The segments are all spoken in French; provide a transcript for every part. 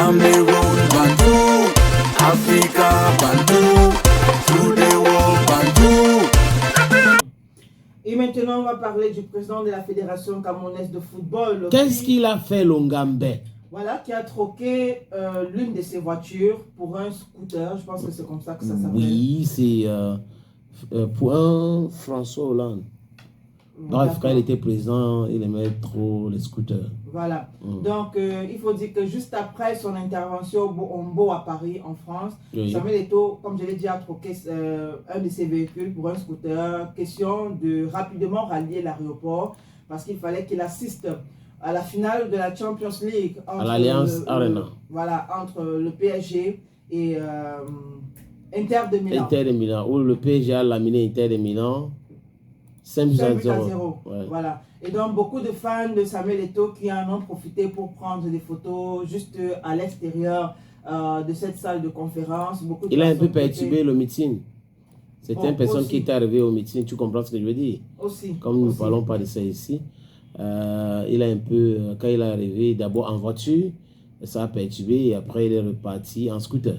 Cameroun, Bantou, Africa, Bantou, through the world, Bantou. Et maintenant, on va parler du président de la Fédération camerounaise de football. Qu'est-ce qu'il a fait, Longambe? Voilà, qui a troqué l'une de ses voitures pour un scooter. Je pense que c'est comme ça que ça s'appelle. Oui, c'est pour un François Hollande. Bref, quand il était président, il aimait trop les scooters. Voilà. Donc, il faut dire que juste après son intervention au Ombo à Paris, en France, Oui. Samuel Eto'o, comme je l'ai dit, a troqué un de ses véhicules pour un scooter. Question de rapidement rallier l'aéroport parce qu'il fallait qu'il assiste à la finale de la Champions League. Entre À l'Alliance Arena. Voilà, entre le PSG et Inter de Milan. Inter de Milan, où le PSG a laminé Inter de Milan 5-0. Ouais. Voilà. Et donc, beaucoup de fans de Samuel Eto'o qui en ont profité pour prendre des photos juste à l'extérieur de cette salle de conférence. Il a un peu perturbé le meeting. C'était une personne qui était arrivée au meeting, tu comprends ce que je veux dire? Aussi. Comme nous ne parlons pas de ça ici, il a un peu, quand il est arrivé, d'abord en voiture, ça a perturbé et après il est reparti en scooter.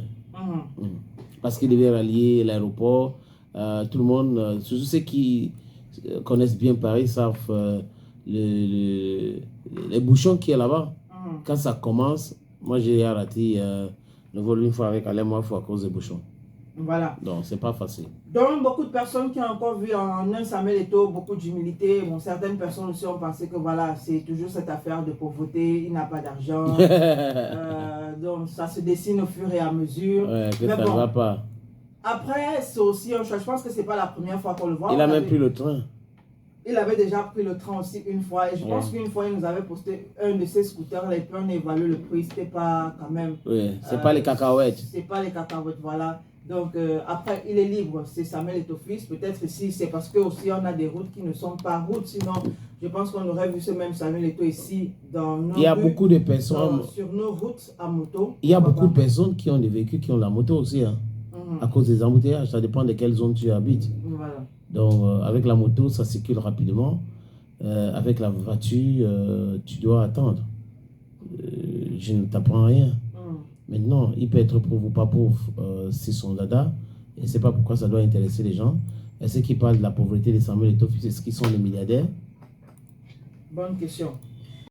Parce qu'il devait rallier l'aéroport. Tout le monde, surtout ceux qui connaissent bien Paris, savent les bouchons qu'il y a là-bas. Quand ça commence, moi j'ai raté le vol une fois avec Alain Moifou à cause des bouchons. Voilà. Donc c'est pas facile. Donc beaucoup de personnes qui ont encore vu en un Samuel Eto'o beaucoup d'humilité. Bon, certaines personnes aussi ont pensé que voilà, c'est toujours cette affaire de pauvreté, il n'a pas d'argent. Donc ça se dessine au fur et à mesure. Ouais, que mais ça ne va pas. Après, c'est aussi un choix. Je pense que c'est pas la première fois qu'on le voit. Il a même pris le train. Il avait déjà pris le train aussi une fois. Et je pense qu'une fois, il nous avait posté un de ses scooters. Et puis on a évalué le prix. C'était pas quand même... Oui, c'est pas les cacahuètes. C'est pas les cacahuètes, voilà. Donc après, il est libre. C'est Samuel Eto'o fils. Peut-être ici, c'est parce que aussi on a des routes qui ne sont pas routes. Sinon, je pense qu'on aurait vu ce même Samuel Eto'o ici dans nos Il y a rues, beaucoup de personnes... sur nos routes à moto. Il y a beaucoup de personnes qui ont des véhicules, qui ont la moto aussi. Hein. À cause des embouteillages, ça dépend de quelle zone tu habites. Voilà. Donc, avec la moto, ça circule rapidement. Avec la voiture, tu dois attendre. Je ne t'apprends rien. Maintenant, il peut être pauvre ou pas pauvre, c'est son dada. Et c'est pas pourquoi ça doit intéresser les gens. Et ceux qui parlent de la pauvreté des Samuel Eto'o, c'est ceux qui sont les milliardaires. Bonne question.